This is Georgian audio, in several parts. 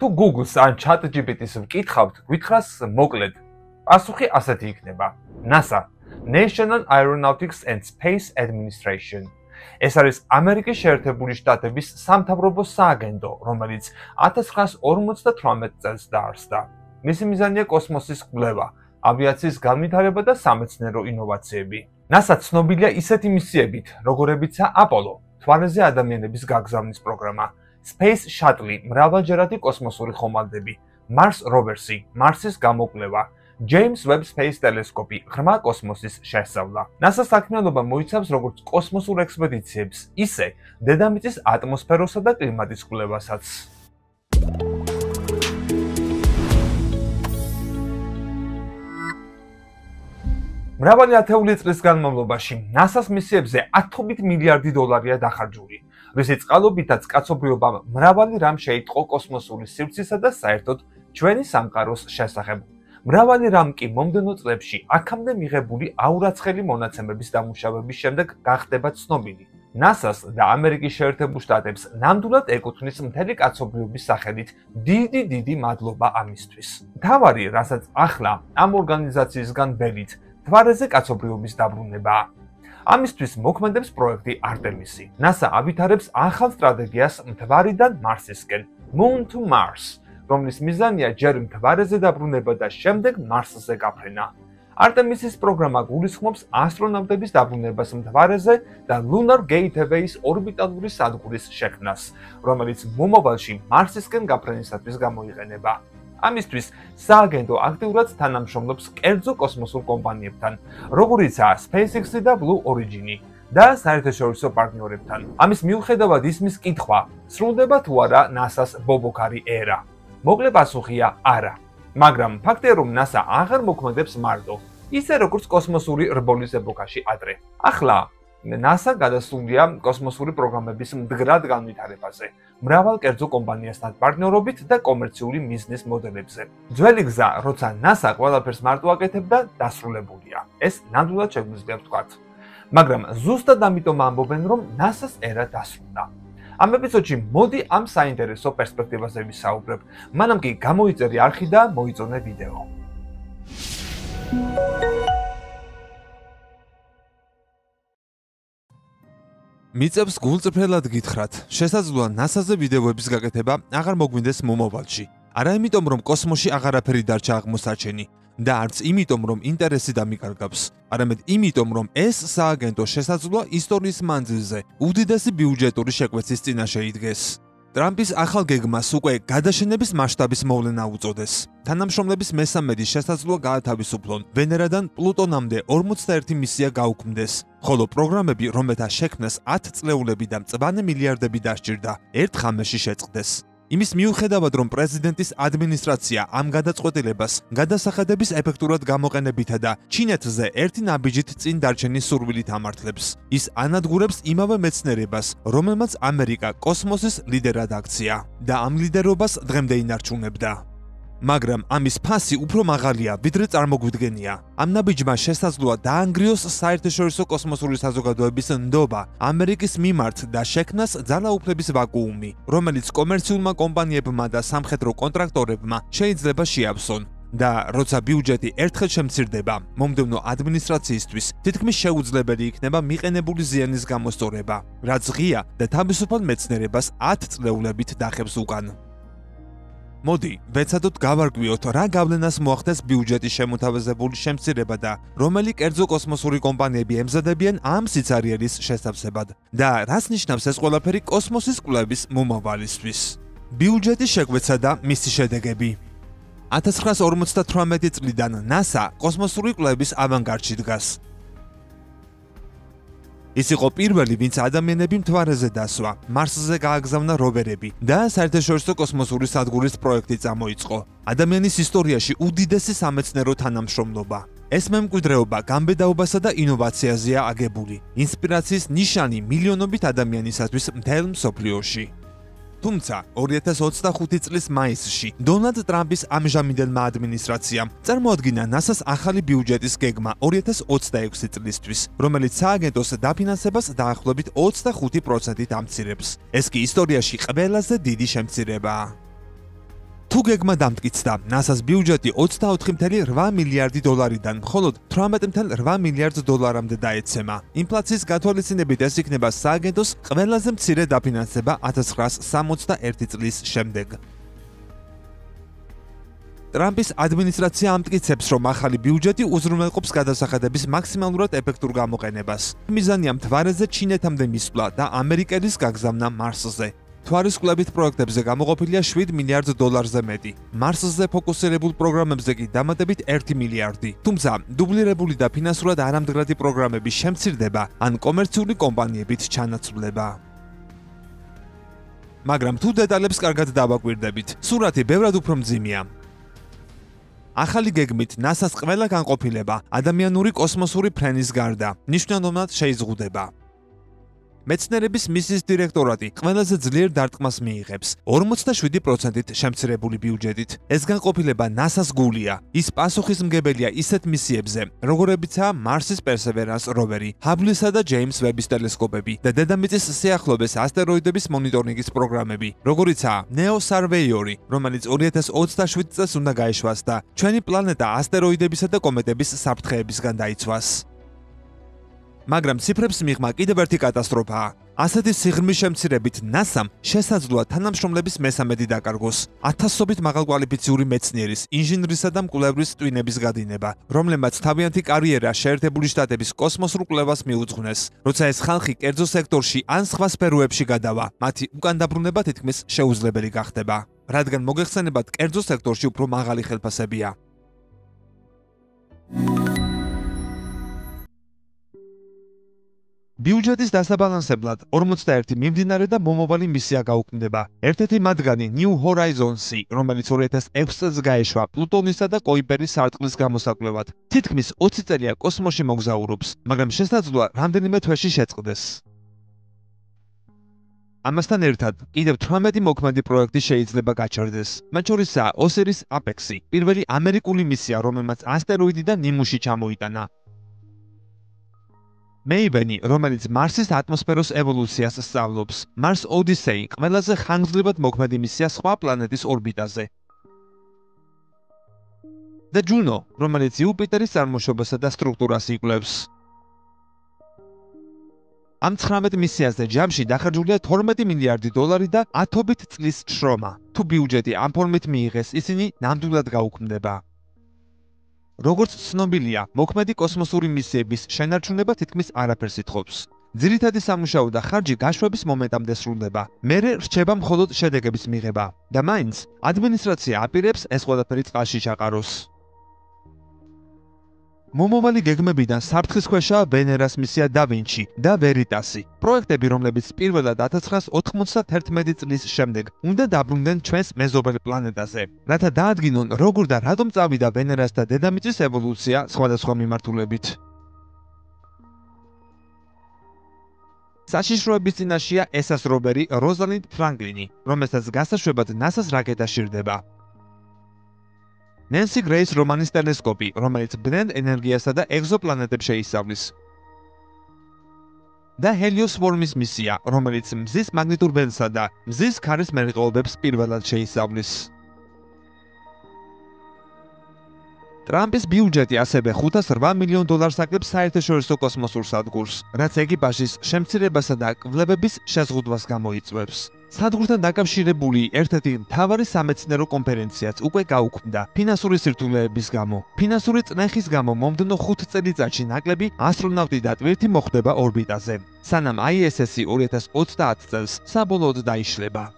თუ Google-ს ან ChatGPT-ს ვკითხავთ, გითხრას მოკლედ. პასუხი ასეთი იქნება. NASA, National Aeronautics and Space Administration. ეს არის ამერიკის შეერთებული შტატების სამთავრობო სააგენტო, რომელიც 1958 წელს დაარსდა. მისი მიზანია კოსმოსის კვლევა, ავიაციის განვითარება და სამეცნიერო ინოვაციები. NASA ცნობილია ისეთი მისიებით, როგორებიცაა Apollo, თვალეზე ადამიანების გაგზავნის პროგრამა, Space Shuttle, მრავალჯერადი კოსმოსური ხომალდები, Mars Rovers-ი, მარსის გამოკვლევა, James Webb Space Telescope, ღრმა კოსმოსის შესწავლა. NASA საქმიანობა მოიცავს როგორც კოსმოსურ ექსპედიციებს, ისე დედამიწის ატმოსფეროსა და კლიმატის კვლევასაც. მრავალი ათეული წლის განმავლობაში NASA-ს მისიებზე $10 მილიარდი დახარჯული, რისი წყალობითაც კაცობრიობამ მრავალი რამ შეიტყო კოსმოსური სივრცისა და საერთოდ ჩვენი სამყაროს შესახებ. მრავალი რამ კი მომდევნო წლებში აქამდე მიღებული აურაცხელი მონაცემების დამუშავების შემდეგ გახდება ცნობილი. NASA-ს და ამერიკის შეერთებულ შტატებს ნამდვილად ეკუთვნის მთელი კაცობრიობის სახელით დიდი მადლობა ამისთვის. მთავარი, რასაც ახლა ამ ორგანიზაციისგან ველით თვარეზე კაცობრიობის დაბრუნებაა. ამისთვის მოქმედებს პროექტი Artemis-ი. NASA ავითარებს ახალ სტრატეგიას მთვარიდან მარსისკენ, Moon to Mars, რომლის მიზანია ჯერ მთვარეზე დაბრუნება და შემდეგ მარსზე გაფრენა. Artemis-ის პროგრამა გულისხმობს ასტრონავტების დაბრუნებას მთვარეზე და Lunar Gateway-ის ორბიტალური სადგურის შექმნას, რომელიც მომავალში მარსისკენ გაფრენისათვის გამოიყენება. ამისთვის სააგენტო აქტიურად თანამშრომლობს კერძო კოსმოსურ კომპანიებთან, როგორიცაა SpaceX და Blue Origin და საერთაშორისო პარტნიორებთან. ამის მიუხედავად ისმის კითხვა, სრულდება თუ არა NASA-ს ბობოქარი ერა. მოკლე პასუხია არა. მაგრამ ფაქტია, რომ NASA აღარ მოქმედებს მარტო, ისე როგორც კოსმოსური რბოლის ეპოქაში ადრე. ახლა NASA გადასულია კოსმოსური პროგრამების მდგრად განვითარებაზე, მრავალ კერძო კომპანიასთან პარტნიორობით და კომერციული მიზნის მოდელებზე. ძველი გზა, როცა NASA ყველაფერს მარტო აკეთებდა, დასრულებულია. ეს ნამდვილად შეგვიძლია ვთქვათ. მაგრამ ზუსტად ამიტომ ამბობენ, რომ NASA-ს ერა დასრულდა. ამ ეპიზოდში მოდი ამ საინტერესო პერსპექტივაზე ვისაუბრებ. მანამ კი გამოიწერე არხი და მოიწონე ვიდეო. მიწებს გულწრფელად გითხრათ, შესაძლოა NASA-ზე ვიდეოების გაკეთება აღარ მოგვინდეს მომავალში. არა იმიტომ, რომ კოსმოსში აღარაფერი დარჩა აღმოსაჩენი და არც იმიტომ, რომ ინტერესი დამიკარგავს, არამედ იმიტომ, რომ ეს სააგენტო შესაძლოა ისტორიის მანძილზე უდიდესი ბიუჯეტური შეკვეცის წინაშე იდგეს. ტრამპის ახალ გეგმას უკვე გადაშენების მასშტაბის მოვლენა უწოდეს. თანამშრომლების მესამედი შესაძლოა გაათავისუფლონ ვენერადან პლუტონამდე 41 მისია გაუქმდეს, ხოლო პროგრამები, რომელთა შექმნას 10 წლეულები და მწვანე მილიარდები დასჭირდა, ერთ ხამეში შეწყდეს. იმის მიუხედავად, რომ პრეზიდენტის ადმინისტრაცია ამ გადაწყვეტილებას გადასახადების ეფექტურად გამოყენებითა და ჩინეთზე ერთი ნაბიჯით წინ დარჩენის სურვილით ამართლებს, ის ანადგურებს იმავე მეცნიერებას, რომელმაც ამერიკა კოსმოსის ლიდერად აქცია და ამ ლიდერობას დღემდე ინარჩუნებდა. მაგრამ ამის ფასი უფრო მაღალია, ვიდრე წარმოგვიდგენია. ამ ნაბიჯმა შესაძლოა დაანგრიოს საერთაშორისო კოსმოსური საზოგადოების ნდობა ამერიკის მიმართ და შექმნას ძალაუფლების ვაკუუმი, რომელიც კომერციულმა კომპანიებმა და სამხედრო კონტრაქტორებმა შეიძლება შეავსონ. და როცა ბიუჯეტი ერთხელ შემცირდება, მომდევნო ადმინისტრაციისთვის თითქმის შეუძლებელი იქნება მიყენებული ზიანის გამოსწორება, რაც ღია და თავისუფალ მეცნიერებას 10 წლეულებით დახევს უკან. მოდი, ვეცადოთ გავარკვიოთ, რა გავლენას მოახდენს ბიუჯეტის შემოთავაზებული შემცირება და რომელი კერძო კოსმოსური კომპანიები ემზადებიან ამ სიცარიელის შესავსებად და რას ნიშნავს ეს ყველაფერი კოსმოსის კვლევის მომავალისთვის. ბიუჯეტის შეკვეცა და მისი შედეგები. 1958 წლიდან NASA კოსმოსური კვლევის ავანგარდში დგას. ის იყო პირველი, ვინც ადამიანები მთვარეზე დასვა, მარსზე გააგზავნა როვერები და საერთაშორისო კოსმოსური სადგურის პროექტი წამოიწყო. ადამიანის ისტორიაში უდიდესი სამეცნიერო თანამშრომლობა. ეს მემკვიდრეობა გამბედაობასა და ინოვაციაზეა აგებული. ინსპირაციის ნიშანი მილიონობით ადამიანისათვის მთელ მსოფლიოში. თუმცა 2025 წლის მაისში დონალდ ტრამპის ამჟამინდელმა ადმინისტრაციამ წარმოადგინა NASA-ს ახალი ბიუჯეტის გეგმა 2026 წლისთვის, რომელიც სააგენტოს დაფინანსებას დაახლოებით 25%-ით ამცირებს. ეს კი ისტორიაში ყველაზე დიდი შემცირებაა. თუ გეგმა დამტკიცდა, NASA-ს ბიუჯეტი 24.8 მილიარდი დოლარიდან მხოლოდ 18.8 მილიარდ დოლარამდე დაეცემა. ინფლაციის გათვალისწინებით ეს იქნება სააგენტოს ყველაზე მცირე დაფინანსება 1961 წლის შემდეგ. ტრამპის ადმინისტრაცია ამტკიცებს, რომ ახალი ბიუჯეტი უზრუნველყოფს გადასახადების მაქსიმალურად ეფექტურ გამოყენებას. მიზანია მთვარეზე ჩინეთამდე მისვლა და ამერიკელის გაგზავნა მარსზე. მთვარის კვლევით პროექტებზე გამოყოფილია 7 მილიარდ დოლარზე მეტი. მარსზე ფოკუსირებულ პროგრამებზე კი დამატებით 1 მილიარდი. თუმცა, დუბლირებული და ფინანსურად არამდგრადი პროგრამების შემცირდება ან კომერციული კომპანიებით ჩანაცვლება. მაგრამ თუ დეტალებს კარგად დავაკვირდებით, სურათი ბევრად უფრო მძიმეა. ახალი გეგმით NASA-ს ყველა განყოფილება ადამიანური კოსმოსური ფრენის გარდა ნიშნულოვნად შეიზღუდება. მეცნიერების მისიის დირექტორატი ყველაზე ძლიერ დარტყმას მიიღებს 47%-ით შემცირებული ბიუჯეტით. ეს განყოფილება NASA-ს გულია. ის პასუხისმგებელია ისეთ მისიებზე, როგორებიცაა Mars-ის Perseverance როვერი, Hubble-ისა და James Webb-ის ტელესკოპები და დედამიწის სიახლოვეს ასტეროიდების მონიტორინგის პროგრამები, როგორიცაა NEO Surveyor-ი, რომელიც 2027 წელს უნდა გაეშვას და ჩვენი პლანეტა ასტეროიდებისა და კომეტების საფრთხეებისგან დაიცვას. მაგრამ ციფრებს მიღმა კიდევ ერთი კატასტროფაა. ასეთი სიღრმის შემცირებით NASA-მ შესაძლოა თანამშრომლების მესამედი დაკარგოს. 1000-ობით მაღალკვალიფიციური მეცნიერის, ინჟინრისა და მკვლევრის ტვინების გადინება, რომლებმაც თავიანთი კარიერა შეერთებული შტატების კოსმოსურ კვლევას მიუძღვნეს. როცა ეს ხალხი კერძო სექტორში ან სხვა სფეროებში გადავა, მათი უკან დაბრუნება თითქმის შეუძლებელი გახდება, რადგან მოგეხსენებათ კერძო სექტორში უფრო მაღალი ხელფასებია. ბიუჯეტის დასაბალანსებლად 41 მიმდინარე და მომავალი მისია გაუქმდება. ერთ-ერთი მათგანი New Horizons-ი, რომელიც 2006 წელს გაეშვა პლუტონისა და კოიპერის სარტყლის გამოსაკვლევად. თითქმის 20 წელია კოსმოსში მოგზაურობს, მაგრამ შესაძლოა რამდენიმე თვეში შეწყდეს. ამასთან ერთად, კიდევ 18 მოქმედი პროექტი შეიძლება გაჩერდეს. მათ შორისაა Osiris Apex-ი, პირველი ამერიკული მისია, რომელმაც ასტეროიდიდან ნიმუში ჩამოიტანა. Maven-ი, რომელიც მარსის ატმოსფეროს ევოლუციას სწავლობს. Mars Odyssey, ყველაზე ხანგრძლივად მოქმედი მისია სხვა პლანეტის ორბიტაზე. და Juno, რომელიც იუპიტერის წარმოშობასა და სტრუქტურას იკვლევს. ამ 19 მისიაზე ჯამში დახარჯულია 12 მილიარდი დოლარი და 10-ობით წლის შრომა. თუ ბიუჯეტი ამ ფორმით მიიღეს, ისინი ნამდვილად გაუქმდება. როგორც ცნობილია, მოქმედი კოსმოსური მისიების შენარჩუნება თითქმის არაფერს ითხოვს. ძირითადი სამუშაო და ხარჯი გაშვების მომენტამდე სრულდება. მერე რჩება მხოლოდ შედეგების მიღება და მაინც ადმინისტრაცია აპირებს ეს ყველაფერი წყალში ჩაყაროს. მომავალი გეგმებიდან საფრთხისქვეშაა ვენერას მისია Da Vinci და Veritas-ი. პროექტები, რომლებიც პირველად 1991 წლის შემდეგ უნდა დაბრუნდნენ ჩვენს მეზობელ პლანეტაზე, რათა დაადგინონ როგორ და რატომ წავიდა ვენერას და დედამიწის ევოლუცია სხვადასხვა მიმართულებით. საშიშროების წინაშეა ESA-ს როვერი Rosalind Franklin-ი, რომელსაც გასაშვებად NASA-ს რაკეტა სჭირდება. Nancy Grace რომანის ტელესკოპი, რომელიც ბნელ ენერგიასა და ეგზოპლანეტებს შეისწავლის. და Helios Swarm-ის მისია, რომელიც მზის მაგნიტურ ველსა და მზის ქარის მერყეობებს პირველად შეისწავლის. ტრამპის ბიუჯეტი ასევე 508 მილიონ დოლარს აკლებს საერთაშორისო კოსმოსურ სადგურს, რაც ეკიპაჟის შემცირებასა და კვლევების შეზღუდვას გამოიწვევს. სადგურთან დაკავშირებული ერთ-ერთი მთავარი სამეცნიერო კონფერენციაც უკვე გაუქმდა ფინანსური სირთულეების გამო. ფინანსური წნეხის გამო მომდევნო 5 წელიწადში ნაკლები ასტრონავტი და ტვირთი მოხვდება ორბიტაზე, სანამ ISS-ი 2030 წელს საბოლოოდ დაიშლება.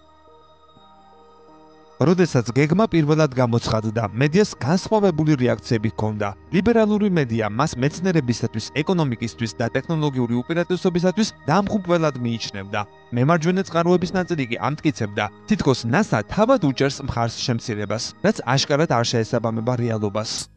როდესაც გეგმა პირველად გამოცხადდა, მედიას განსხვავებული რეაქციები ჰქონდა. ლიბერალური მედია მას მეცნიერებისათვის, ეკონომიკისთვის და ტექნოლოგიური უპირატესობისათვის დამხმარებლად მიიჩნევდა. მემარჯვენე წყაროების ნაწილი კი ამტკიცებდა, თითქოს NASA თავად უჭერს მხარს შემცირებას, რაც აშკარად არ შეესაბამება რეალობას.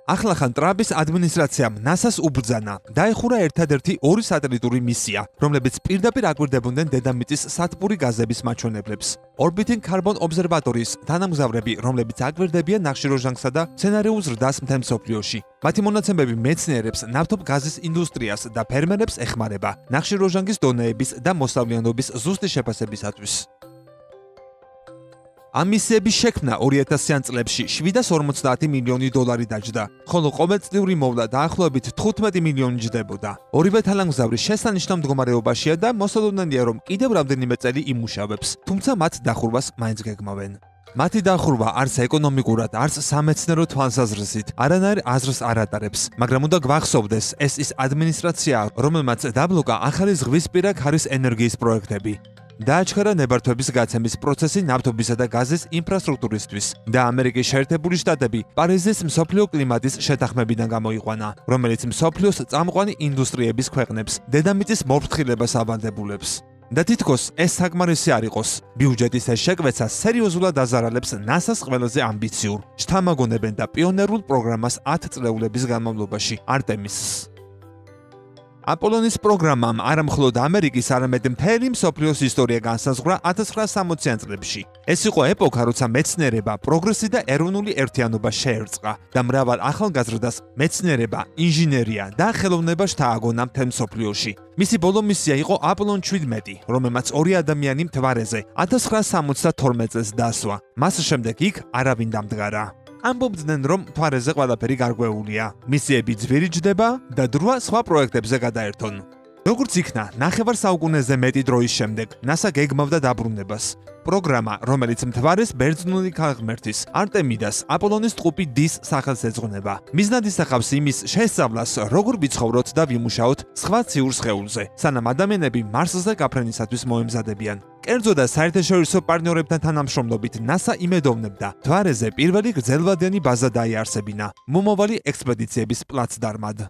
ახლახან ტრამპის ადმინისტრაციამ NASA-ს უბრძანა, დაეხურა ერთადერთი 2 სატელიტური მისია, რომლებიც პირდაპირ აკვირდებოდნენ დედამიწის სათბური გაზების მაჩვენებლებს. Orbiting Carbon Observatory-ის თანამგზავრები, რომლებიც აკვირდებიან ნახშირორჟანგსა და მცენარეულ ზრდას მთელ მსოფლიოში. მათი მონაცემები მეცნიერებს, ნავთობგაზის ინდუსტრიას და ფერმერებს ეხმარება ნახშირორჟანგის დონეების და მოსავლიანობის ზუსტი შეფასებისათვის. ამ მისიების შექმნა 2000-იან წლებში 750 მილიონი დოლარი დაჯდა, ხოლო ყოველწლიური მოვლა დაახლოებით 15 მილიონი ჯდებოდა. ორივე თალამგზავრი შესანიშნავ მდგომარეობაშია და მოსალოდნელია, რომ კიდევ რამდენიმე წელი იმუშავებს, თუმცა მათ დახურვას მაინც გეგმავენ. მათი დახურვა არც ეკონომიკურად, არც სამეცნიერო თვალსაზრისით არანაირ აზრს არ ატარებს, მაგრამ უნდა გვახსოვდეს, ეს ის ადმინისტრაციაა, რომელმაც დაბლოკა ახალი ზღვისპირა ქარის ენერგიის პროექტები. დააჩქარა ნებართვების გაცემის პროცესი ნავთობისა და გაზის ინფრასტრუქტურისთვის და ამერიკის შეერთებული შტატები პარიზის მსოფლიო კლიმატის შეთანხმებიდან გამოიყვანა, რომელიც მსოფლიოს წამყვანი ინდუსტრიების ქვეყნებს დედამიწის მოფრთხილებას ავალდებულებს. და თითქოს ეს საკმარისი არ იყოს. ბიუჯეტის ეს შეკვეცა სერიოზულად აზარალებს NASA-ს ყველაზე ამბიციურ, შთამაგონებენ და პიონერულ პროგრამას 10 წლეულების განმავლობაში Artemis-ს. აპოლონის პროგრამამ არა მხოლოდ ამერიკის, არამედ მთელი მსოფლიოს ისტორია განსაზღვრა 1960-იან წლებში. ეს იყო ეპოქა, როცა მეცნიერება, პროგრესი და ეროვნული ერთიანობა შეერწყა და მრავალ ახალგაზრდას მეცნიერება, ინჟინერია და ხელოვნება შთააგონა მთელ მსოფლიოში. მისი ბოლო მისია იყო აპოლონ 17, რომელმაც ორი ადამიანი მთვარეზე 1972 წელს დასვა. მას შემდეგ იქ არავინ დამდგარა. ამბობდნენ, რომ მთვარეზე ყველაფერი გარკვეულია. მისიები ძვირიჯდება და დროა სხვა პროექტებზე გადაერთონ. როგორც იქნა, ნახევარ საუკუნეზე მეტი დროის შემდეგ, NASA გეგმავდა დაბრუნებას. პროგრამა, რომელიც მთვარეს ბერძნული ქალღმერთის არტემიდას აპოლონის ტყუპი დის სახელს ეძღვნება. მიზნად ისახავს იმის შესწავლას, როგორ ვიცხოვროთ და ვიმუშაოთ სხვა ციურ სხეულზე, სანამ ადამიანები მარსზე გაფრენისათვის მოემზადებიან. კერძო და საერთაშორისო პარტნიორებთან თანამშრომლობით NASA იმედოვნებდა, მთვარეზე პირველი გრძელვადიანი ბაზა დაიარსებინა, მომავალი ექსპედიციების პლაცდარმად.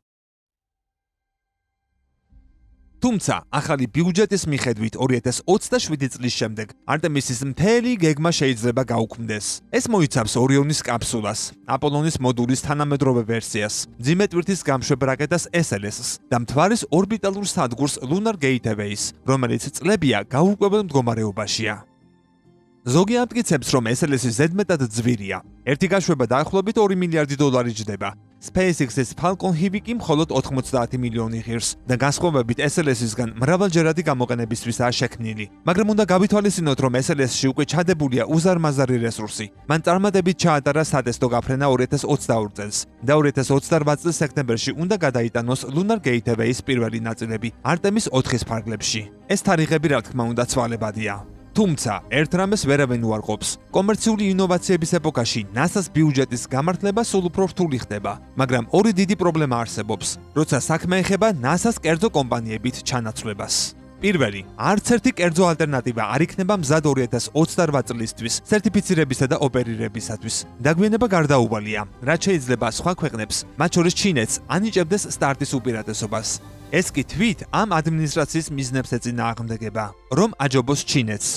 თუმცა, ახალი ბიუჯეტის მიხედვით 2027 წლის შემდეგ Artemis-ის მთელი გეგმა შეიძლება გაუქმდეს. ეს მოიცავს ორიონის კაფსულას, აპოლონის მოდულის თანამედროვე ვერსიას, მძიმე ტვირთის გამშვებ რაკეტას SLS-ს და მთვარის ორბიტალურ სადგურს Lunar Gateway-ს, რომელიც წლებია გაურკვეველ მდგომარეობაშია. ზოგი ამტკიცებს, რომ SLS-ი ზედმეტად ძვირია. ერთი გაშვება დაახლოებით 2 მილიარდი დოლარი ჯდება. SpaceX-ის Falcon Heavy კი მხოლოდ 90 მილიონი ღირს და განსხვავებით SLS-ისგან მრავალჯერადი გამოყენებისთვისაა შექმნილი. მაგრამ უნდა გავითვალისწინოთ, რომ SLS-ში უკვე ჩადებულია უზარმაზარი რესურსი. მან წარმატებით ჩაატარა სატესტო გაფრენა 2022 წელს და 2028 წლის სექტემბერში უნდა გადაიტანოს Lunar Gateway-ის პირველი ნაწილები Artemis 4-ის ფარგლებში. ეს თარიღები, რა თქმა უნდა, ცვალებადია. თუმცა, ერთ რამეს ვერავინ უარყოფს. კომერციული ინოვაციების ეპოქაში NASA-ს ბიუჯეტის გამართლება სულ უფრო რთული ხდება, მაგრამ ორი დიდი პრობლემა არსებობს, როცა საქმე ეხება NASA-ს კერძო კომპანიებით ჩანაცვლებას. პირველი, არც ერთი კერძო ალტერნატივა არ იქნება მზად 2028 წლისთვის სერტიფიცირებისა და ოპერირებისათვის. დაგვიანება გარდაუვალია, რაც შეიძლება სხვა ქვეყნებს, მათ შორის ჩინეთს, ანიჭებდეს სტარტის უპირატესობას. ეს კი თვით ამ ადმინისტრაციის მიზნებს ეწინააღმდეგება, რომ აჯობოს ჩინეთს.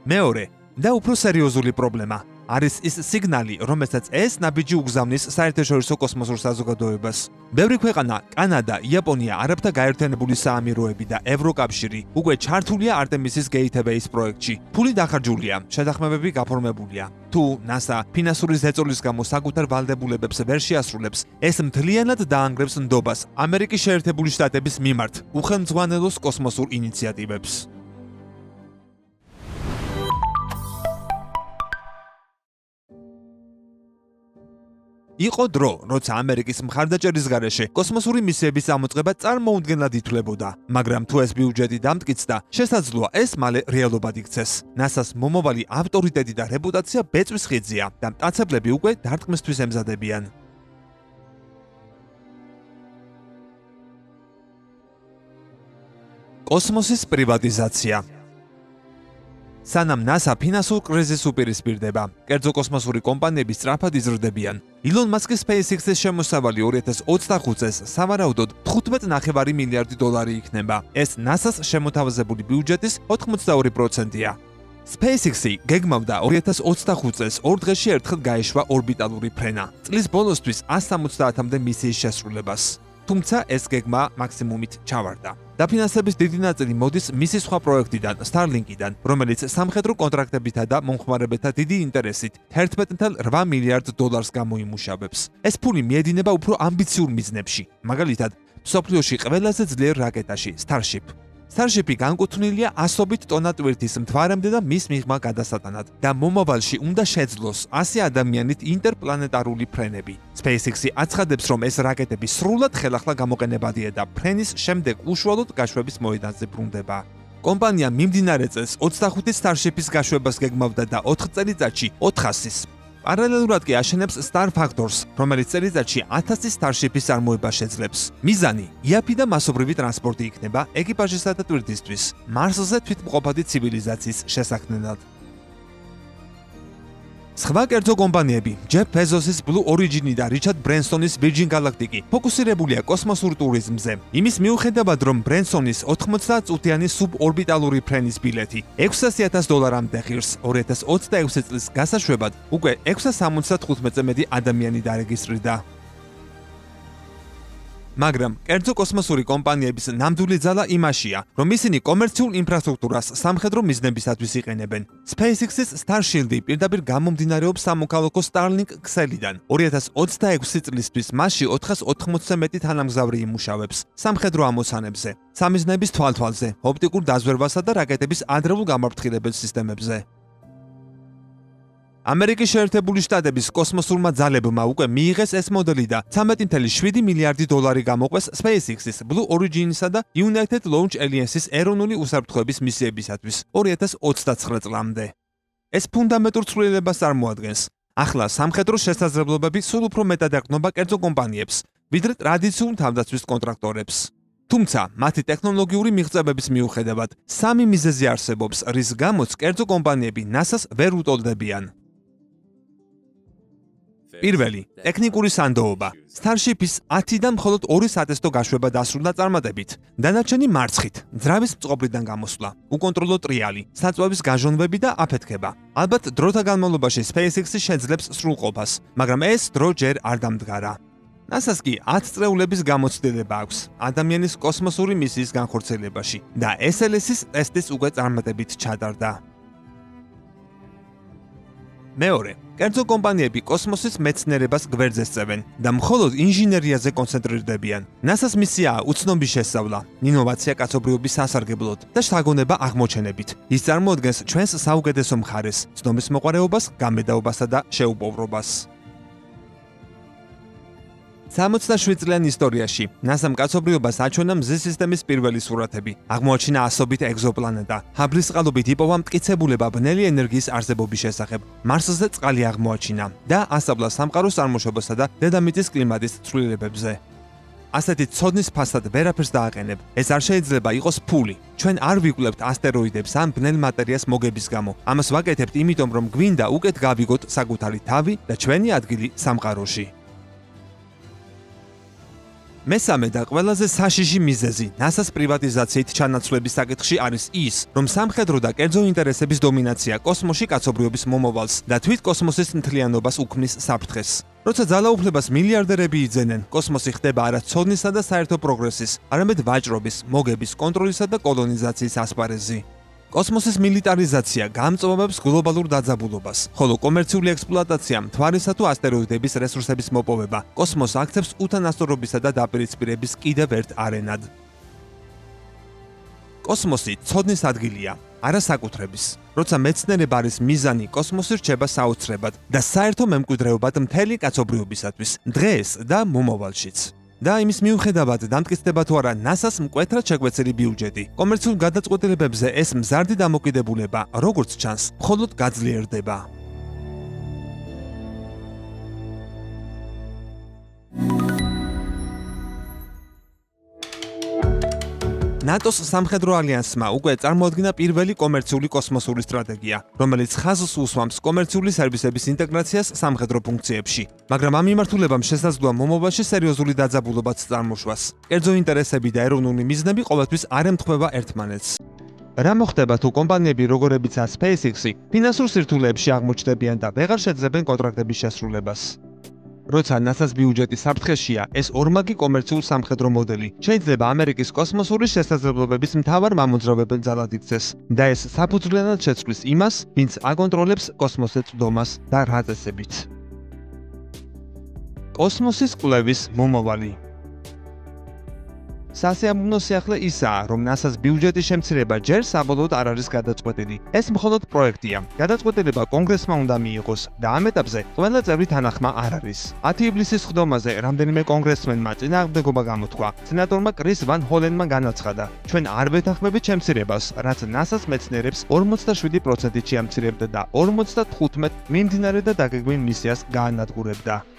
მეორე და უფრო სერიოზული პრობლემა არის ის სიგნალი, რომელსაც ეს ნაბიჯი უგზავნის საერთაშორისო კოსმოსურ საზოგადოებას. ბევრი ქვეყანა, კანადა, იაპონია, არაბთა გაერთიანებული საამიროები და ევროკავშირი უკვე ჩართულია Artemis-ის Gateway-ის პროექტში. ფული დახარჯულია, შეთანხმებები გაფორმებულია. თუ NASA ფინანსური ზეწოლის გამო საკუთარ ვალდებულებებს ვერ შეასრულებს, ეს მთლიანად დაანგრევს ნდობას ამერიკის შეერთებული შტატების მიმართ უხელმძღვანელოს კოსმოსურ ინიციატივებს. იყო დრო, როცა ამერიკის მხარდაჭერის გარეშე კოსმოსური მისიების წამოწყება წარმოუდგენლად ითვლებოდა, მაგრამ თუ ეს ბიუჯეტი დამტკიცდა, შესაძლოა ეს მალე რეალობად იქცეს. NASA-ს მომავალი ავტორიტეტი და რეპუტაცია ბეწვის ხიძია და მტაცებლები უკვე დარტყმისთვის ემზადებიან. კოსმოსის პრივატიზაცია. სანამ NASA ფინანსურ კრიზისს უპირისპირდება, კერძო კოსმოსური კომპანიები სწრაფად იზრდებიან. Elon Musk-ის SpaceX-ის შემოსავალი 2025 წელს სავარაუდოდ 15.5 მილიარდი დოლარი იქნება. ეს NASA-ს შემოთავაზებული ბიუჯეტის 82%-ია. SpaceX-ი გეგმავდა 2025 წელს 2 დღეში ერთხელ გაეშვა ორბიტალური ფრენა. წლის ბოლოსთვის 170-მდე მისიის შესრულებას. თუმცა ეს გეგმა მაქსიმუმით ჩავარდა. დაფინანსების დიდი ნაწილი მოდის მისი სხვა პროექტიდან, Starlink-იდან, რომელიც სამხედრო კონტრაქტებითა და მომხმარებელთა დიდი ინტერესით 11.8 მილიარდ დოლარს გამოიმუშავებს. ეს ფული მიედინება უფრო ამბიციურ მიზნებში, მაგალითად, მსოფლიოში ყველაზე ძლიერ რაკეტაში, Starship. Starship-ი განკუთვნილია ასობით ტონა ტვირთის მთვარემდე და მის მიღმა გადასატანად და მომავალში უნდა შეძლოს 100 ადამიანით ინტერპლანეტარული ფრენები. SpaceX-ი აცხადებს, რომ ეს რაკეტები სრულად ხელახლა გამოყენებადია და ფრენის შემდეგ უშუალოდ გაშვების მოედანზე ბრუნდება. კომპანია მიმდინარე წელს 25 Starship-ის გაშვებას გეგმავდა და 4 წელიწადში 400-ის. პარალელურად კი აშენებს Star Factors, რომელიც წელიწადში 1000 Starship-ის წარმოება შეძლებს. მიზანი: იაფი და მასობრივი ტრანსპორტი იქნება ეკიპაჟისა და ტვირთისთვის, მარსზე თვითმყოფადი ცივილიზაციის შესაქმნელად. სხვა კერძო კომპანიები, Jeff Bezos-ის Blue Origin და Richard Bransonis Virgin Galactic ფოკუსირებულია კოსმოსურ ტურიზმზე. იმის მიუხედავად, რომ Bransonis 90 წუთიანი სუბორბიტალური ფრენის ბილეთი $600,000-მდე ღირს, 2026 წლის გასაშვებად უკვე 675-ზე მეტი ადამიანი დარეგისტრირდა. მაგრამ კერძო კოსმოსური კომპანიების ნამდვილი ძალა იმაშია, რომ ისინი კომერციულ ინფრასტრუქტურას სამხედრო მიზნებისათვის იყენებენ. SpaceX-ის Starshield-ი პირდაპირ გამომდინარეობს სამოქალაქო Starlink ქსელიდან. 2026 წლისთვის მასში 480-ზე მეტი თანამგზავრი იმუშავებს სამხედრო ამოცანებზე, სამიზნების თვალთვალზე, ოპტიკურ დაზვერვასა და რაკეტების ადრეულ გამაფრთხილებელ სისტემებზე. ამერიკის შეერთებული შტატების კოსმოსურმა ძალებმა უკვე მიიღეს ეს მოდელი და $13.7 მილიარდი გამოყვეს SpaceX-ის Blue Origin-ისა და United Launch Alliance-ის ეროვნული უსაფრთხოების მისიებისათვის 2029 წლამდე. ეს ფუნდამენტურ ცვლილებას წარმოადგენს. ახლა სამხედრო შესაძლებლობები სულ უფრო მეტად ეყრდნობა კერძო კომპანიებს, ვიდრე ტრადიციულ თავდაცვის კონტრაქტორებს. თუმცა, მათი ტექნოლოგიური მიღწევების მიუხედავად, სამი მიზეზი არსებობს, რის გამოც კერძო კომპანიები NASA-ს ვერ უტოლდებიან. პირველი, ტექნიკური სანდოობა. Starship-ის 10 და მხოლოდ 2 სატესტო გაშვება დასრულდა წარმატებით. დანარჩენი მარცხით, ძრავის წყობრიდან გამოსვლა, უკონტროლო ტრიალი, საწვავის გაჟონვები და აფეთქება. ალბათ დროთა განმავლობაში SpaceX-ი შეძლებს სრულყოფას, მაგრამ ეს დრო ჯერ არ დამდგარა. NASA-ს კი 10 წრეულების გამოცდილება აქვს ადამიანის კოსმოსური მისიის განხორციელებაში და SLS-ის ტესტის უკვე წარმატებით ჩატარდა. მეორე, კერძო კომპანიები კოსმოსის მეცნიერებას გვერდზე სწევენ და მხოლოდ ინჟინერიაზე კონცენტრირდებიან. NASA-ს მისიაა უცნობის შესწავლა, ინოვაცია კაცობრიობის სასარგებლოდ და შთაგონება აღმოჩენებით. ის წარმოადგენს ჩვენს საუკეთესო მხარეს, ცნობის მოყვარეობას, გამბედაობასა და შეუპოვრობას. 67 წლიან ისტორიაში NASA-მ კაცობრიობას აჩვენა მზის სისტემის პირველი სურათები. აღმოაჩინა ასობით ეგზოპლანეტა. ჰაბლის წყალობით იპოვა მტკიცებულება ბნელი ენერგიის არსებობის შესახებ. მარსზე წყალი აღმოაჩინა და ასწავლა სამყაროს წარმოშობასა და დედამიწის კლიმატის ცვლილებებზე. ასეთი ცოდნის ფასად ვერაფერს დააყენებ. ეს არ შეიძლება იყოს ფული. ჩვენ არ ვიკვლევთ ასტეროიდებს ან ბნელ მატერიას მოგების გამო. ამას ვაკეთებთ იმიტომ, რომ გვინდა უკეთ გავიგოთ საკუთარი თავი და ჩვენი ადგილი სამყაროში. მესამე და ყველაზე საშიში მიზეზი NASA-ს პრივატიზაციით ჩანაცვლების საკითხში არის ის, რომ სამხედრო და კერძო ინტერესების დომინაცია კოსმოსში კაცობრიობის მომავალს და თვით კოსმოსის მთლიანობას უქმნის საფრთხეს. როცა ძალაუფლებას მილიარდერები იძენენ, კოსმოსი ხდება არა ცოდნისა და საერთო პროგრესის, არამედ ვაჭრობის, მოგების, კონტროლისა და კოლონიზაციის ასპარეზი. კოსმოსის მილიტარიზაცია გამწვავებს გლობალურ დაძაბულობას, ხოლო კომერციული ექსპლუატაცია, მთვარისა თუ ასტეროიდების რესურსების მოპოვება, კოსმოსს აქცევს უთანასწორობისა და დაპირისპირების კიდევ ერთ არენად. კოსმოსი ცოდნის ადგილია, არა საკუთრების. როცა მეცნიერება არის მიზანი, კოსმოსი რჩება საოცრებად და საერთო მემკვიდრეობად მთელი კაცობრიობისათვის, დღეს და მომავალშიც. და იმის მიუხედავად დამტკიცდება თუ არა NASA-ს მკვეთრად შეგვეცილი ბიუჯეტი. კომერციულ გადაწყვეტილებებზე ეს მზარდი დამოკიდებულება, როგორც ჩანს, მხოლოდ გაძლიერდება. ნატოს სამხედრო ალიანსმა უკვე წარმოადგინა პირველი კომერციული კოსმოსური სტრატეგია, რომელიც ხაზს უსვამს კომერციული სერვისების ინტეგრაციას სამხედრო ფუნქციებში. მაგრამ ამ მიმართულებამ შესაძლოა მომავალში სერიოზული დაძაბულობაც წარმოშვას. კერძო ინტერესები და ეროვნული მიზნები ყოველთვის არ ემთხვევა ერთმანეთს. რა მოხდება თუ კომპანიები როგორებიცაა SpaceX-ი ფინანსურ სირთულეებში აღმოჩნდებიან და ვეღარ შეძლებენ კონტრაქტების შესრულებას? როცა NASA-ს ბიუჯეტი საფრთხეშია, ეს ორმაგი კომერციულ სამხედრო მოდელი შეიძლება ამერიკის კოსმოსური შესაძლებლობების მთავარ მამოძრავებელ ძალად იქცეს და ეს საფუძვლიანად შეცვლის იმას, ვინც აკონტროლებს კოსმოსზე წვდომას და რა წესებით. კოსმოსის კვლევის მომავალი. სასიამოვნო სიახლე ისაა, რომ NASA-ს ბიუჯეტის შემცირება ჯერ საბოლოოდ არ არის გადაწყვეტილი. ეს მხოლოდ პროექტია. გადაწყვეტილება კონგრესმა უნდა მიიღოს და ამ ეტაპზე ყველა წევრი თანახმა არ არის. 10 ივლისის ხდომაზე რამდენიმე კონგრესმენმა წინააღმდეგობა გამოთქვა. სენატორმა კრის ვან ჰოლენმა განაცხადა: "ჩვენ არ ვეთანხმებით შემცირებას, რაც NASA-ს მეცნიერებს 47%-ით შეამცირებდა და 55 მიმდინარე და დაგეგმილ მისიას გაანადგურებდა."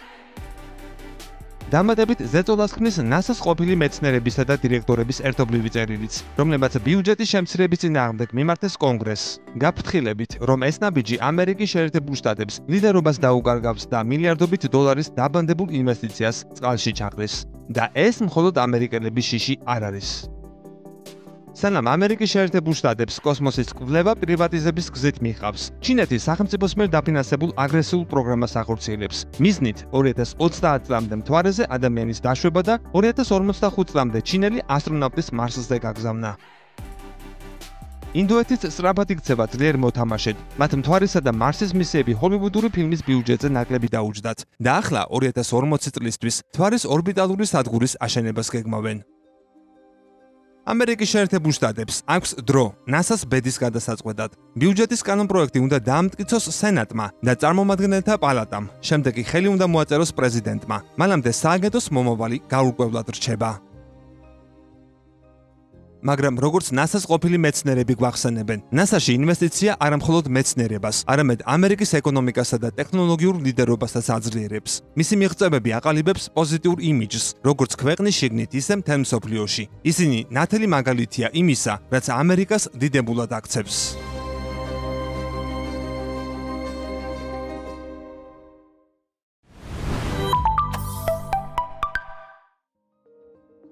დამატებით ზეწოლას ქმნის NASA-ს ყოფილი მეცნიერებისა და დირექტორების ერთობლივი წერილიც, რომლებაც ბიუჯეტის შემცირების წინააღმდეგ მიმართეს კონგრესს, გაფრთხილებით, რომ ეს ნაბიჯი ამერიკის შეერთებულ შტატებს ლიდერობას დაუკარგავს და მილიარდობით დოლარის დაბანდებულ ინვესტიციას წყალში ჩაყრის. და ეს მხოლოდ ამერიკელების შიში არ არის. სანამ ამერიკის შეერთებულ შტატებს კოსმოსის კვლევა პრივატიზების გზით მიჰყავს, ჩინეთი სახელმწიფოს მიერ დაფინანსებულ აგრესიულ პროგრამას ახორციელებს. მიზნით 2030 წლამდე მთვარეზე ადამიანის დაშვება და 2045 წლამდე ჩინელი ასტრონავტის მარსზე გაგზავნა. ინდოეთის სწრაფად იქცევა ძლიერ მოთამაშედ. მათ მთვარისა და მარსის მისიები ჰოლივუდური ფილმის ბიუჯეტზე ნაკლები დაუჯდათ და ახლა 2040 წლისთვის მთვარის ორბიტალური სადგურის აშენებას გეგმავენ. ამერიკის შეერთებულ შტატებს აქვს დრო NASA-ს ბედის გადასაწყვეტად. ბიუჯეტის კანონპროექტი უნდა დაამტკიცოს სენატმა და წარმომადგენელთა პალატამ. შემდეგ კი ხელი უნდა მოაწეროს პრეზიდენტმა. მანამდე სააგენტოს მომავალი გაურკვევლად რჩება. მაგრამ როგორც NASA-ს ყოფილი მეცნიერები გვახსენებენ, NASA-ში ინვესტიცია არამხოლოდ მეცნიერებას, არამედ ამერიკის ეკონომიკასა და ტექნოლოგიურ ლიდერობასაც აძლიერებს. მისი მიღწევები აყალიბებს პოზიტიურ იმიჯს, როგორც ქვეყნის შიგნით, ისე მთელ მსოფლიოში. ისინი ნათელი მაგალითია იმისა, რაც ამერიკას დიდებულად აქცევს.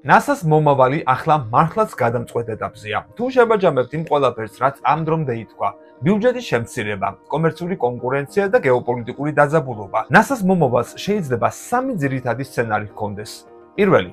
NASA-ს მომავალი ახლა მართლაც გადამწყვეტ ეტაპზეა. თუ შევაჯამებთ იმ ყველაფერს, რაც ამ დრომდე ითქვა, ბიუჯეტის შემცირება, კომერციული კონკურენცია და გეოპოლიტიკური დაძაბულობა, NASA-ს მომავალს შეიძლება 3 ძირითადი სცენარი ჰქონდეს. პირველი,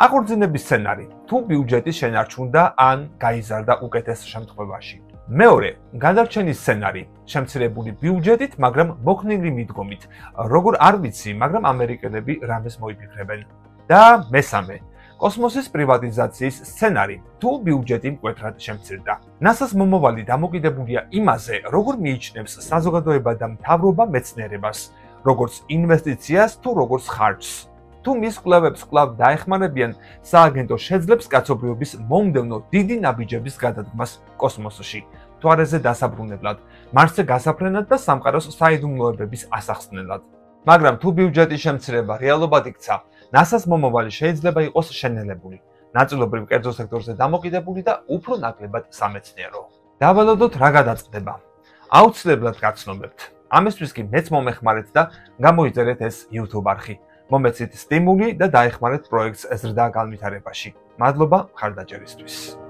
აღორძინების სცენარი, თუ ბიუჯეტი შენარჩუნდა ან გაიზარდა უკეთეს შემთხვევაში. მეორე, გადარჩენის სცენარი, შემცირებული ბიუჯეტით, მაგრამ მოქნილი მიდგომით, როგორ არ ვიცი, მაგრამ ამერიკელები რამეს მოიფიქრებენ. და მესამე, კოსმოსის პრივატიზაციის სცენარი, თუ ბიუჯეტი მკვეთრად შემცირდა. NASA-ს მომავალი დამოკიდებულია იმაზე, როგორ მიიჩნევს საზოგადოება და მთავრობა მეცნიერებას, როგორც ინვესტიციას თუ როგორც ხარჯს. თუ მის კვლევებს კვლავ დაეხმარებიან, სააგენტო შეძლებს კაცობრიობის მომდევნო დიდი ნაბიჯების გადადგმას კოსმოსში, მთვარეზე დასაბრუნებლად, მარსზე გასაფრენად და სამყაროს საიდუმლოებების ასახსნელად. მაგრამ თუ ბიუჯეტის შემცირება რეალობად იქცა, NASA-ს მომავალი შეიძლება იყოს შენელებული, ნაწილობრივ კერძო სექტორზე დამოკიდებული და უფრო ნაკლებად სამეცნიერო. დავალოდოთ რა გადაწყდება. აუცილებლად გაცნობებთ. ამისთვის კი მეც მომეხმარეთ და გამოიწერეთ ეს YouTube არხი. მომეცით სტიმული და დაეხმარეთ პროექტს ზრდა განვითარებაში. მადლობა მხარდაჭერისთვის.